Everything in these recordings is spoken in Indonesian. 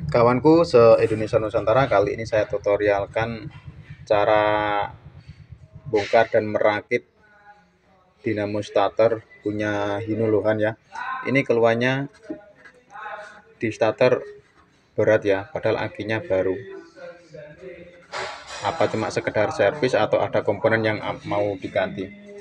Kawanku se-Indonesia Nusantara, kali ini saya tutorialkan cara bongkar dan merakit dinamo starter punya Hino Lohan ya. Ini keluarnya di starter berat ya, padahal akinya baru. Apa cuma sekedar servis atau ada komponen yang mau diganti?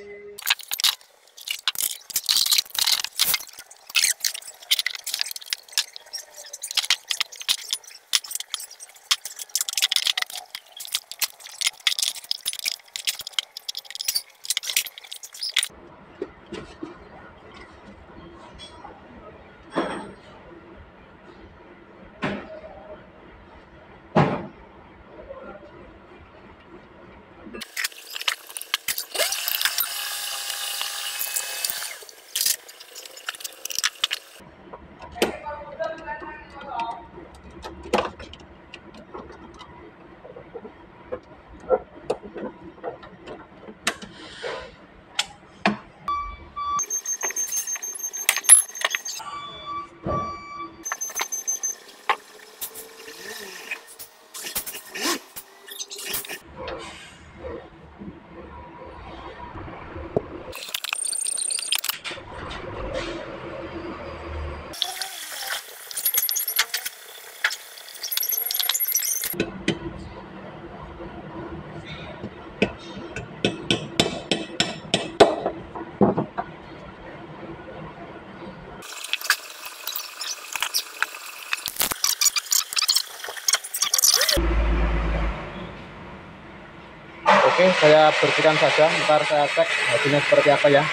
Oke, saya bersihkan saja, ntar saya cek hasilnya seperti apa ya,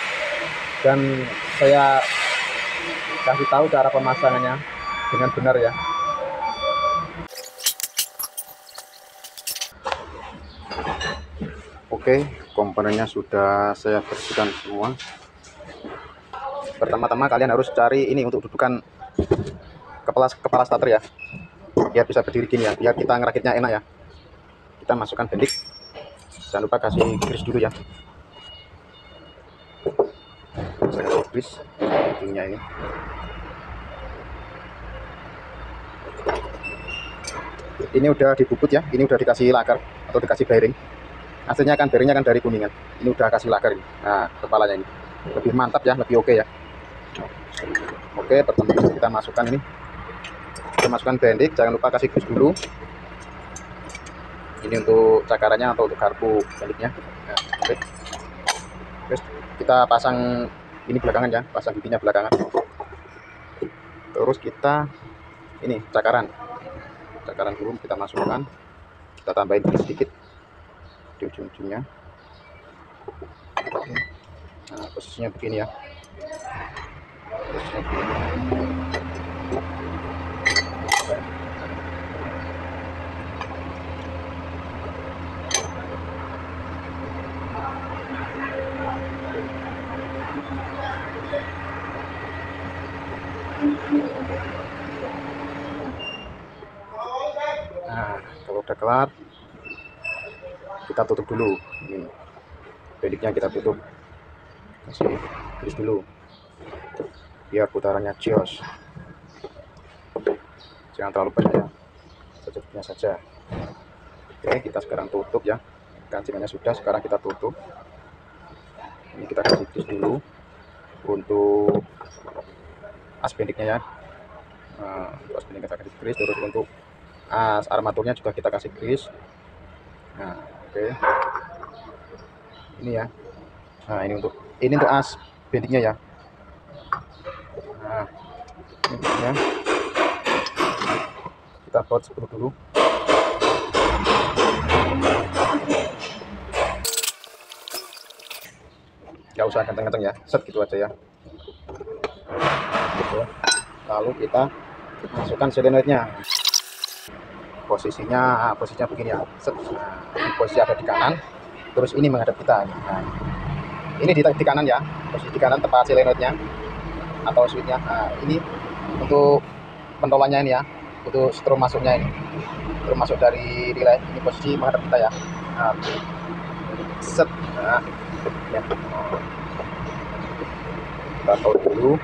dan saya kasih tahu cara pemasangannya dengan benar ya. Oke, komponennya sudah saya bersihkan semua. Pertama-tama kalian harus cari ini untuk dudukan kepala starter ya, biar bisa berdiri gini ya, biar kita ngerakitnya enak ya. Kita masukkan bendik, jangan lupa kasih grease dulu ya. Saya kasih grease ujungnya ini. Ini udah dibubut ya, ini udah dikasih lakar atau dikasih bearing. Aslinya kan bearingnya kan dari Kuningan, ini udah kasih lakar ini. Nah, kepalanya ini lebih mantap ya, lebih oke ya. Oke, pertama kita masukkan ini, kita masukkan bendik, jangan lupa kasih grease dulu. Ini untuk cakarannya atau untuk garpu bendiknya. Nah, oke. Terus kita pasang ini belakangan ya, pasang giginya belakangan. Terus kita ini cakaran dulu kita masukkan, kita tambahin sedikit di ujung-ujungnya. Nah, posisinya begini ya, posisinya begini. Nah, kalau udah kelar, kita tutup dulu. Ini bendiknya kita tutup, kasih grease dulu, biar putarannya jos. Jangan terlalu banyak ya, secukupnya saja. Oke, kita sekarang tutup ya. Gancingannya sudah, sekarang kita tutup. Ini kita kasih grease dulu untuk as bendiknya ya. Untuk as bendiknya kita kasih grease, terus untuk as armaturnya juga kita kasih grease. Nah, oke. Ini ya. Nah, ini untuk as bendiknya ya. Nah, ini bendiknya. Kita buat sepuluh dulu. Nggak usah kenceng-kenceng ya, set gitu aja ya. Gitu. Lalu kita masukkan solenoidnya. Posisinya begini ya, set. Nah, ini posisi ada di kanan, terus ini menghadap kita. Nah, ini di kanan ya, posisi di kanan tepat solenoidnya atau switchnya. Nah, ini untuk pentolannya ini ya, untuk strum masuknya ini, strum masuk dari relay. Ini posisi menghadap kita ya. Nah, set. Nah, ya. Kita tahu dulu.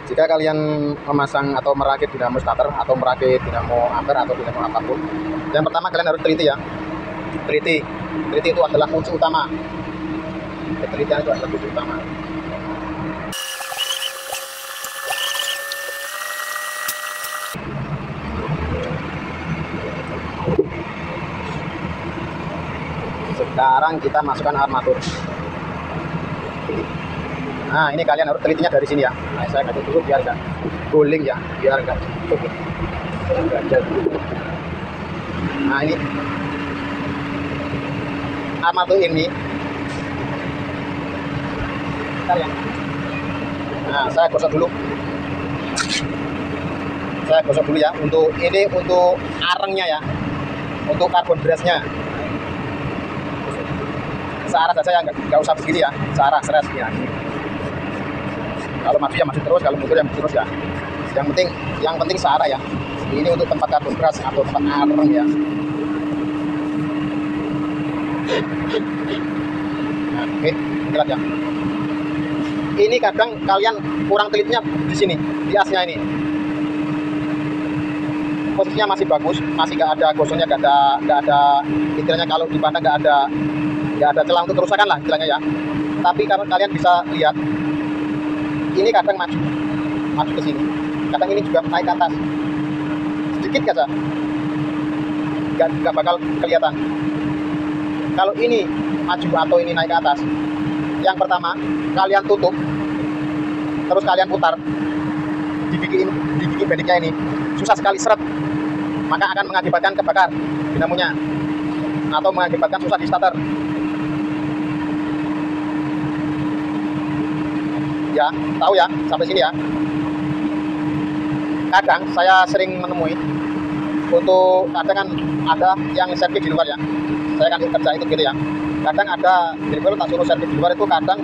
Jika kalian memasang atau merakit dinamo starter atau merakit dinamo ampere atau dinamo apapun, yang pertama kalian harus teliti ya. Teliti itu adalah kunci utama. Ketelitian itu adalah kunci utama. Sekarang kita masukkan armatur. Nah, ini kalian harus telitinya dari sini ya. Nah, saya kasih dulu biar enggak guling ya, biar enggak ganjal. Nah, ini armatur ini. Bentar ya. Nah, saya gosok dulu. Saya gosok dulu ya. Untuk ini untuk arengnya ya. Untuk karbon brasnya. Searah saja ya, nggak usah begini ya. Searah, stres ya. Kalau maju ya maju terus, kalau mundur ya mundur terus ya. Yang penting searah ya. Ini untuk tempat karbon beras atau tempat areng ya. Nah, oke, lihat ya. Ini kadang kalian kurang telitnya di sini, di asnya ini. Posisinya masih bagus, masih nggak ada gosongnya, nggak ada istilahnya kalau dipandang nggak ada celah untuk kerusakan lah istilahnya ya. Tapi kalau kalian bisa lihat, ini kadang maju ke sini, kadang ini juga naik ke atas sedikit saja, nggak bakal kelihatan. Kalau ini maju atau ini naik ke atas, yang pertama kalian tutup, terus kalian putar di gigi bediknya ini, susah sekali seret, maka akan mengakibatkan kebakar dinamonya atau mengakibatkan susah di starter. Ya, tahu ya, sampai sini ya. Kadang saya sering menemui untuk kadang kan ada yang servis di luar ya. Saya kan kerja itu gitu ya. Kadang ada driver tak suruh servis di luar itu kadang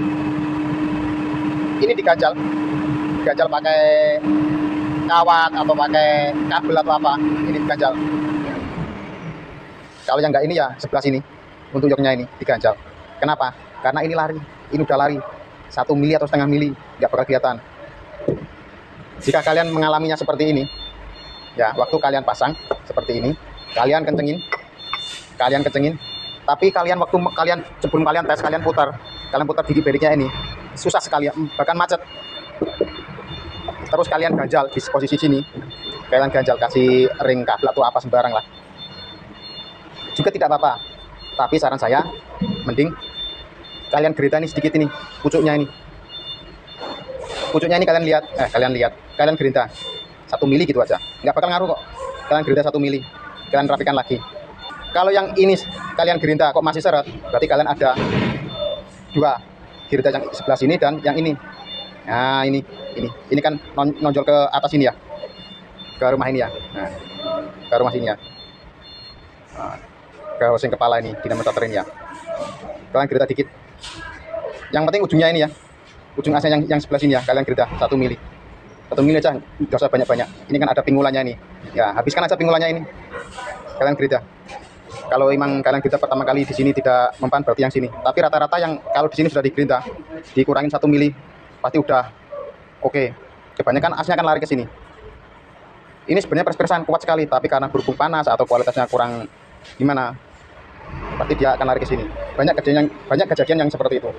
ini diganjal pakai kawat atau pakai kabel atau apa. Ini diganjal. Kalau yang enggak ini ya sebelah sini untuk joknya ini diganjal. Kenapa? Karena ini lari, ini udah lari. 1 mili atau setengah mili nggak bakal kelihatan. Jika kalian mengalaminya seperti ini ya, waktu kalian pasang seperti ini, kalian kencengin, tapi sebelum kalian tes, kalian putar gigi bediknya ini, susah sekali ya, bahkan macet. Terus kalian ganjal di posisi sini, kalian ganjal kasih ring kabel atau apa sembarang lah, juga tidak apa-apa. Tapi saran saya mending kalian gerita ini sedikit, ini pucuknya ini kalian gerita 1 mili gitu aja, nggak bakal ngaruh kok. Kalian gerita 1 mili, kalian rapikan lagi. Kalau yang ini kalian gerita kok masih seret, berarti kalian ada 2 gerita, yang sebelah sini dan yang ini. Nah, ini kan nonjol ke atas ini ya, ke rumah ini ya. Nah, ke rumah sini ya, ke hosing kepala ini dinamo starter ini ya. Kalian gerita dikit. Yang penting ujungnya ini ya, ujung asnya yang sebelah sini ya, kalian gerita 1 mili. 1 mili aja, nggak usah banyak-banyak. Ini kan ada pingulannya ini. Ya, habiskan aja pingulannya ini. Kalian gerita. Kalau memang kalian gerita pertama kali di sini tidak mempan, berarti yang sini. Tapi rata-rata yang kalau di sini sudah digerita, dikurangin 1 mili, pasti udah oke. Kebanyakan asnya akan lari ke sini. Ini sebenarnya pres-presan kuat sekali, tapi karena berhubung panas atau kualitasnya kurang gimana, pasti dia akan lari ke sini. Banyak kejadian yang seperti itu.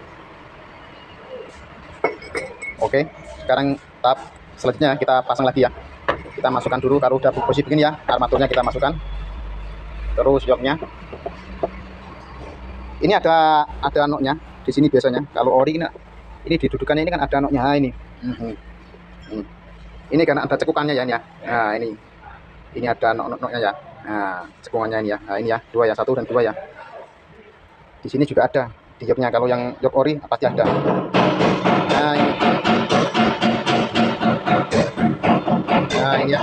Oke, sekarang tahap selanjutnya kita pasang lagi ya. Kita masukkan dulu, kalau udah posisi begini ya, armaturnya kita masukkan. Terus joknya. Ini ada noknya di sini biasanya. Kalau ori ini didudukannya ini kan ada noknya. Nah, ini. Ini karena ada cekukannya ya ini ya. Nah, ini ada noknya ya. Nah, cekungannya ini ya. Nah, ini ya, 2 ya, 1 dan 2 ya. Di sini juga ada di joknya. Kalau yang jok ori pasti ada. Nah, ini. Nah, ini ya.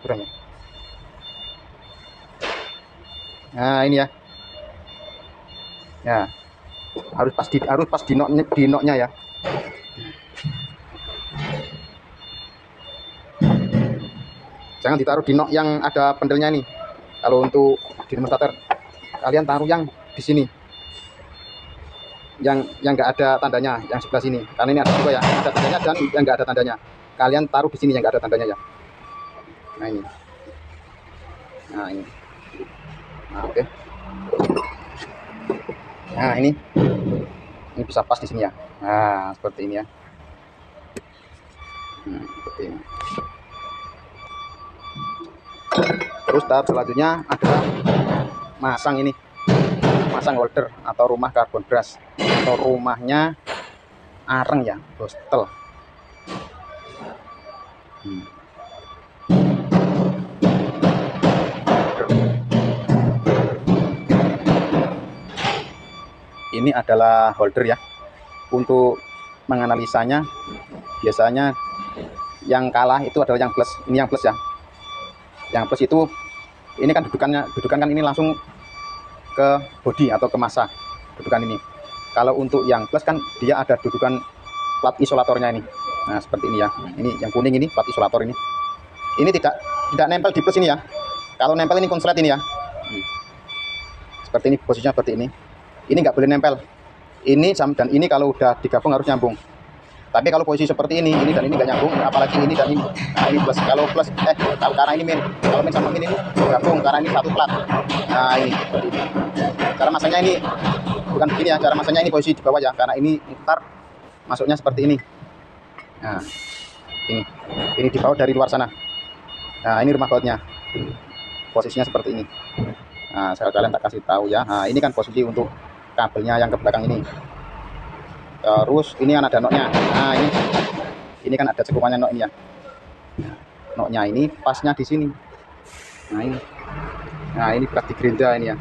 Kurang ya. Nah, ini ya. Ya. Harus pas di noknya ya. Jangan ditaruh di nok yang ada pendelnya nih. Kalau untuk dinamo starter, kalian taruh yang di sini. yang nggak ada tandanya, yang sebelah sini. Karena ini ada juga ya, ada tandanya dan yang nggak ada tandanya. Kalian taruh di sini yang nggak ada tandanya ya. Nah ini. Nah ini. Nah oke. Nah ini bisa pas di sini ya. Nah seperti ini ya. Nah, seperti ini. Terus tahap selanjutnya adalah masang ini, masang holder atau rumah karbon brush atau rumahnya areng ya, bostel. Ini adalah holder ya. Untuk menganalisanya biasanya yang kalah itu adalah yang plus. Ini yang plus ya. Yang plus itu ini kan dudukan kan ini langsung ke bodi atau ke massa dudukan ini. Kalau untuk yang plus kan dia ada dudukan plat isolatornya ini. Nah seperti ini ya. Ini yang kuning ini plat isolator ini. Ini tidak nempel di plus ini ya. Kalau nempel ini konslet ini ya. Seperti ini posisinya seperti ini. Ini nggak boleh nempel. Ini dan ini kalau udah digabung harus nyambung. Tapi kalau posisi seperti ini dan ini nggak nyambung, apalagi ini dan ini. Nah ini plus. Kalau plus kalau karena ini min. Kalau min sama min ini gabung karena ini satu plat. Nah ini. Cara masanya ini bukan begini ya. Cara masanya ini posisi di bawah ya. Karena ini ntar masuknya seperti ini. Nah ini di bawah dari luar sana. Nah ini rumah bautnya. Posisinya seperti ini. Nah kalian tak kasih tahu ya. Nah ini kan posisi untuk kabelnya yang ke belakang ini. Terus ini kan ada noknya. Nah ini kan ada cekungannya nok ini ya. Noknya ini pasnya di sini. Nah ini bekas di gerinda ini ya.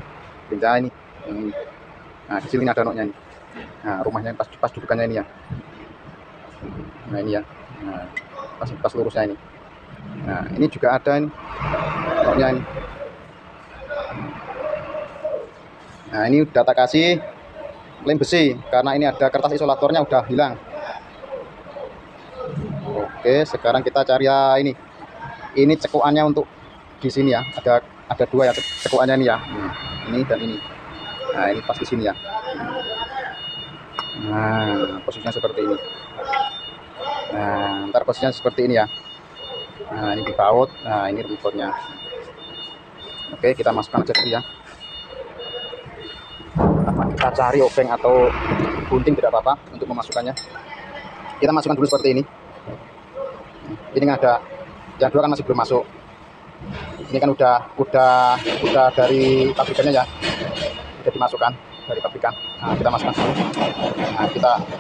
Gerinda ini. Nah di sini ada noknya ini. Nah rumahnya pas dudukannya ini ya. Nah ini ya. Nah, pas lurusnya ini. Nah ini juga ada ini noknya ini. Nah ini udah tak kasih lem besi karena ini ada kertas isolatornya udah hilang. Oke sekarang kita cari ya ini cekuannya untuk di sini ya, ada dua ya cekuannya ini ya, ini dan ini. Nah ini pas di sini ya. Nah posisinya seperti ini. Nah ntar posisinya seperti ini ya. Nah ini dibaut. Nah ini remote-nya. Oke kita masukkan aja dulu ya. Kita cari obeng atau gunting tidak apa-apa untuk memasukkannya. Kita masukkan dulu seperti ini. Ini ada yang dua kan masih belum masuk. Ini kan udah dari pabrikannya ya. Udah dimasukkan dari pabrikan. Nah, kita masukkan dulu. Nah,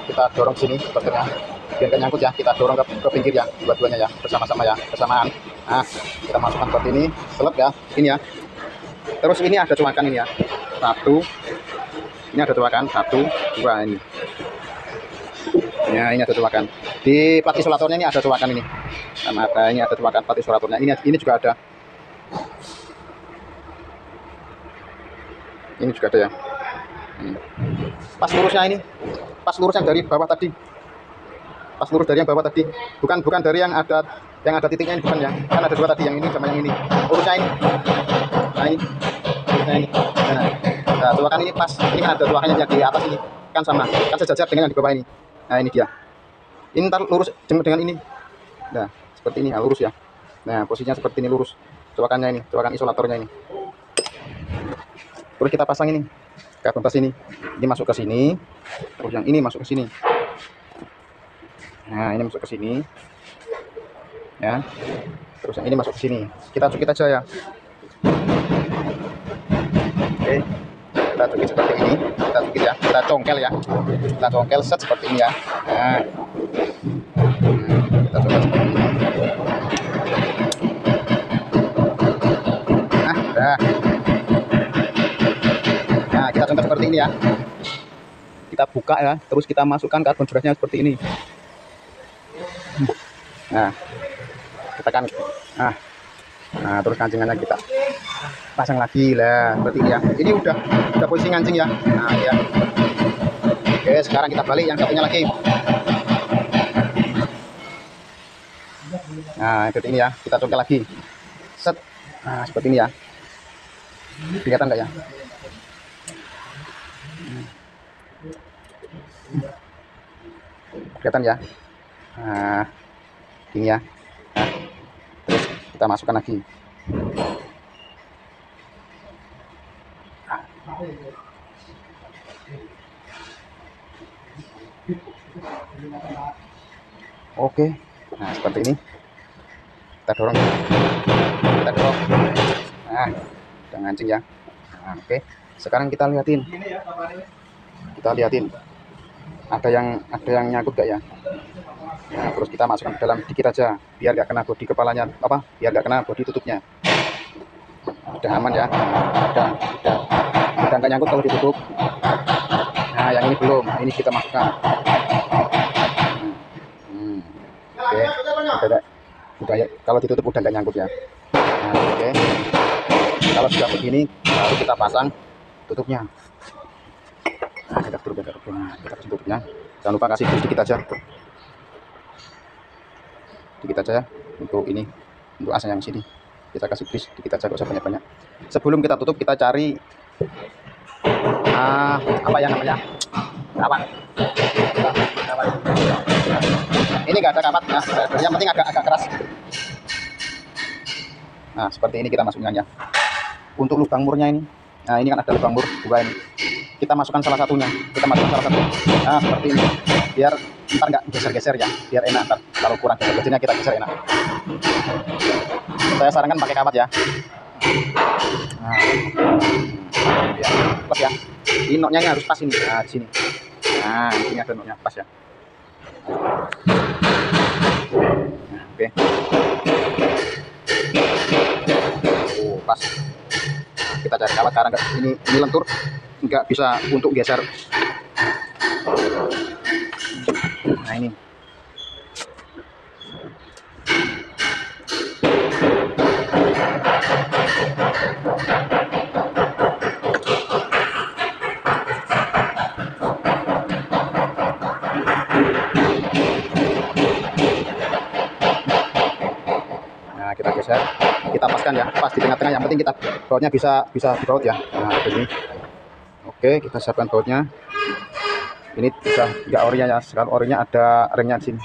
kita dorong sini sepertinya. Biar nggak nyangkut ya. Kita dorong ke pinggir ya, dua-duanya ya, bersama-sama ya, bersamaan. Nah, kita masukkan seperti ini, seleb ya. Ini ya. Terus ini ada cowakan ini ya. Satu. Ini ada cowakan 1, 2 ini. Ya, ini ada cowakan. Di plat isolatornya ini ada cowakan ini. Sama ada ini ada cowakan plat isolatornya. Ini juga ada. Ini juga ada ya. Pas lurusnya ini. Pas lurus yang dari bawah tadi. Pas lurus dari yang bawah tadi. Bukan dari yang ada titiknya ini bukan ya. Kan ada dua tadi, yang ini sama yang ini. Lurusnya ini. Nah, ini. Lurusnya ini. Nah, cowakan ini pas, ini kan ada cowakannya yang di atas ini kan sama, kan sejajar dengan yang di bawah ini. Nah ini dia. Ini ntar lurus dengan ini. Nah seperti ini, lurus ya. Nah posisinya seperti ini lurus. Cowakannya ini, cowakan isolatornya ini. Terus kita pasang ini karbon brush ini masuk ke sini. Terus yang ini masuk ke sini. Nah ini masuk ke sini. Ya. Terus yang ini masuk ke sini. Kita cukit aja ya. Oke. Kita cukit seperti ini, kita cukit ya, kita congkel set seperti ini ya. Nah, kita coba seperti ini. Nah, nah kita congkel seperti ini ya. Kita buka ya, terus kita masukkan karbon brushnya seperti ini. Nah, tekan. Nah, terus kancingannya kita pasang lagi lah seperti ini ya. Ini udah posisi ngancing ya. Nah ya. Oke sekarang kita balik yang satunya lagi. Nah seperti ini ya, kita congkel lagi set. Nah seperti ini ya, kelihatan nggak ya? Kelihatan ya. Nah, ini ya. Nah, terus kita masukkan lagi. Oke, nah seperti ini. Kita dorong. Nah, udah ngancing ya. Nah, oke. Sekarang kita liatin. Ada yang nyangkut gak ya? Nah, terus kita masukkan ke dalam dikit aja, biar gak kena bodi kepalanya, biar gak kena bodi tutupnya. Udah aman ya. Udah nggak nyangkut kalau ditutup. Nah, yang ini belum. Ini kita masukkan. Oke. Udah ya. Kalau ditutup udah nggak nyangkut ya. Nah, oke. Kalau sudah begini, baru kita pasang tutupnya. Nah, kita kasih tutupnya. Jangan lupa kasih sedikit aja. Sedikit aja untuk ini, untuk asnya yang sini. Kita kasih grease sedikit aja, gak usah banyak-banyak. Sebelum kita tutup, kita cari apa yang namanya kawan. Ini nggak ada kapat ya, yang penting agak keras. Nah, seperti ini kita masukkan ya. Untuk lubang murnya ini, nah ini kan ada lubang mur dua ini. Kita masukkan salah satunya. Nah, seperti ini. Biar ntar nggak geser-geser ya, biar enak ntar. Kalau kurang geser-gesernya kita geser enak. Saya sarankan pakai kapat ya. Nah, ya, pas ya. Ini noknya harus pas ini. Nah, di sini. Nah, ini ada noknya pas ya. Nah, oke. Pas. Kita cari kapat karena ini lentur, nggak bisa untuk geser. Nah, ini. Nah, kita geser, kita paskan ya, pas di tengah-tengah. Yang penting kita bautnya bisa dibaut ya. Nah, ini. Oke, kita siapkan bautnya. Ini sudah nggak orinya ya, sekarang orinya ada ringnya di sini.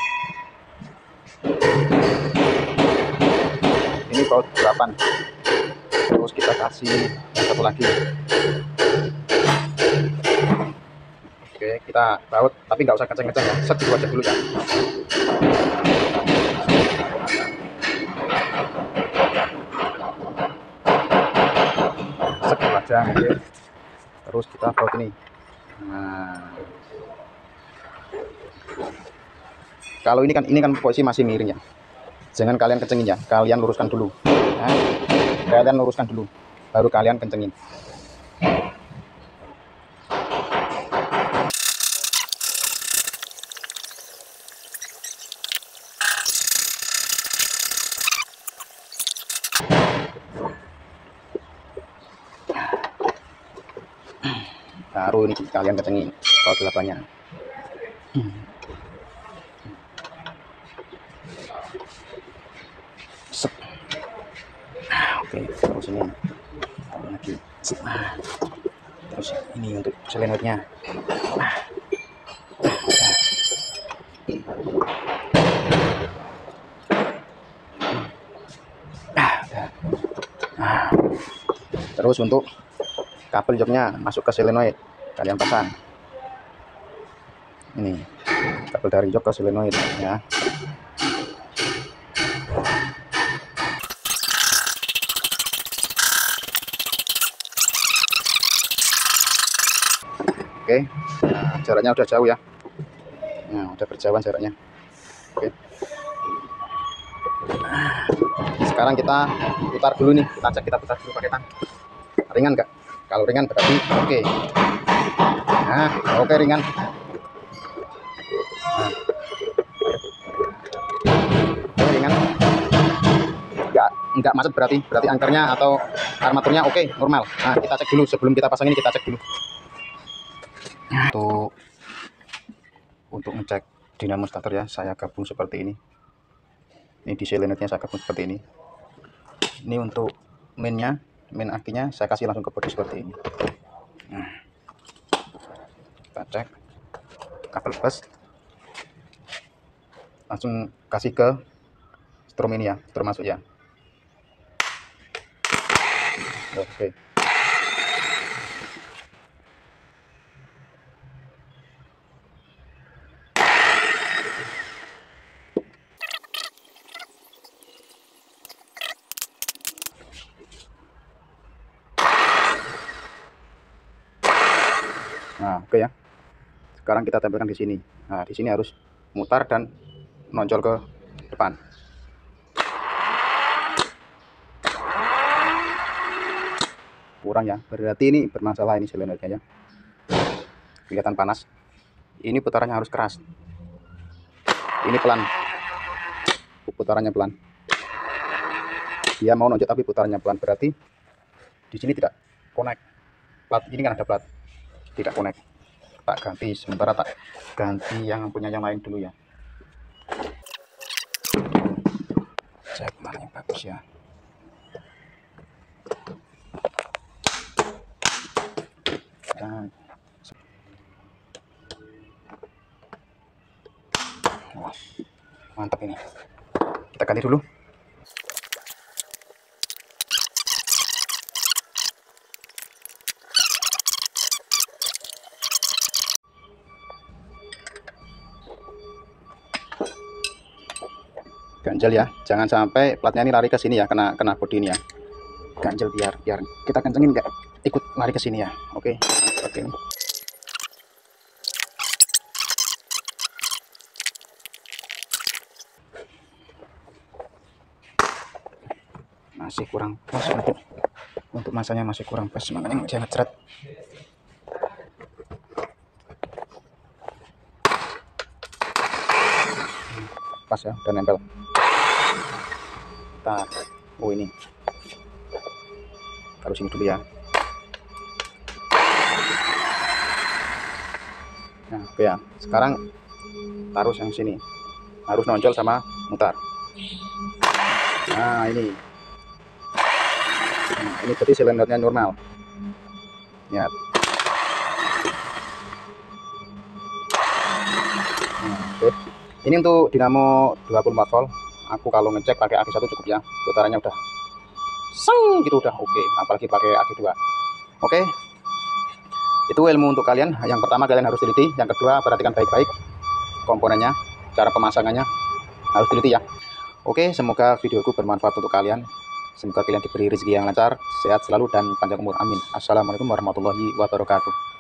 Ini baut 8. Terus kita kasih yang satu lagi. Oke, kita baut, tapi nggak usah kencang-kencang ya, set dulu aja dulu ya. Set dulu aja, oke. Terus kita baut ini. Nah, kalau ini kan posisi masih miring ya, jangan kalian kencengin ya, kalian luruskan dulu. Nah, kalian luruskan dulu, baru kalian kencengin. Baru ini kalian kencengin baut 8-nya. Oke, terus ini lagi. Terus ini untuk selenoidnya. Terus untuk kabel joknya masuk ke selenoid, kalian pasang. Ini kabel dari jok ke selenoid ya. Oke, nah, jaraknya udah jauh ya. Nah, udah berjauhan jaraknya. Oke. Sekarang kita putar dulu nih, kita putar dulu pakai tang. Ringan nggak? Kalau ringan berarti oke. Nah, oke ringan. Nah. Ringan. Nggak macet berarti angkernya atau armaturnya oke, normal. Nah, kita cek dulu sebelum kita pasang ini, kita cek dulu. Untuk ngecek dinamo starter ya, saya gabung seperti ini. Ini di selenoidnya saya gabung seperti ini. Ini untuk main akinya saya kasih langsung ke bodi seperti ini. Nah, kita cek. kabel plus, langsung kasih ke strom ini ya, strom masuk ya. Oke. Nah, oke ya. Sekarang kita tempelkan di sini. Nah, di sini harus mutar dan nonjol ke depan. Kurang ya, berarti ini bermasalah ini silindernya ya. Kelihatan panas. Ini putarannya harus keras. Ini pelan. Putarannya pelan. Dia mau nonjol tapi putarannya pelan, berarti di sini tidak connect. Plat ini kan ada plat. Tidak connect. Tak ganti, sementara tak ganti yang punya yang lain dulu ya. Cek mana yang bagus ya. Nah. Wah, mantap ini. Kita ganti dulu. Ganjel ya, jangan sampai platnya ini lari ke sini ya, kena bodi ini ya. Ganjel biar kita kencengin nggak ikut lari ke sini ya. Oke. Masih kurang pas untuk masanya, masih kurang pas, makanya jangan ceret. Pas ya, udah nempel. Oh ini taruh sini dulu ya. Nah, oke ya. Sekarang taruh yang sini, harus nonjol sama mutar. Nah ini jadi silindernya normal ya. Nah, oke. Ini untuk dinamo 24 volt. Aku kalau ngecek pakai aki 1 cukup ya, putarannya udah seng gitu, udah oke. Apalagi pakai aki 2. Oke, itu ilmu untuk kalian. Yang pertama kalian harus teliti, yang kedua perhatikan baik-baik komponennya, cara pemasangannya harus teliti ya. Oke, semoga videoku bermanfaat untuk kalian. Semoga kalian diberi rezeki yang lancar, sehat selalu dan panjang umur, amin. Assalamualaikum warahmatullahi wabarakatuh.